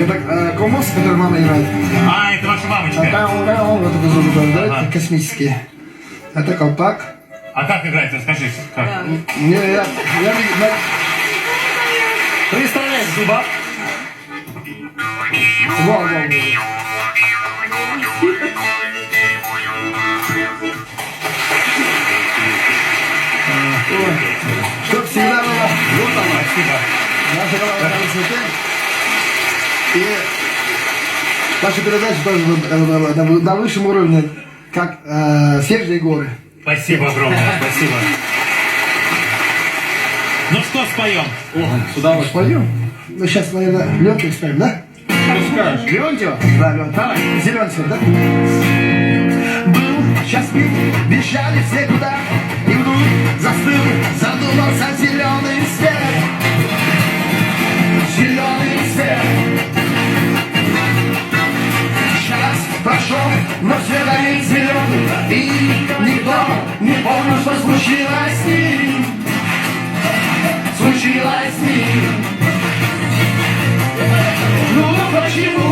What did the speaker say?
Это комос, который мама играет. А, это ваша мамочка. Вот это зубы, да, космические. Это колпак. А как играть, расскажи. Как? Не, я Представляешь, зуба. Во. Чтоб всегда было. Вот она, спасибо. Наша голова на высоте. И ваша передача тоже на высшем уровне, как Снежные горы. Спасибо огромное, спасибо. Ну что споем? Сюда мы пойдем. Ну сейчас, наверное, Ленку ставим, да? Что скажешь? Леонтьева? Да, Леон. Давай, зеленый цвет, да? Был час пик, бежали все куда, и вдруг застыл, задумался зеленый свет. Зеленый свет. Час прошел, но все горит зеленый, и никто не помнил, что случилось с ним. Случилось с ним. Ну почему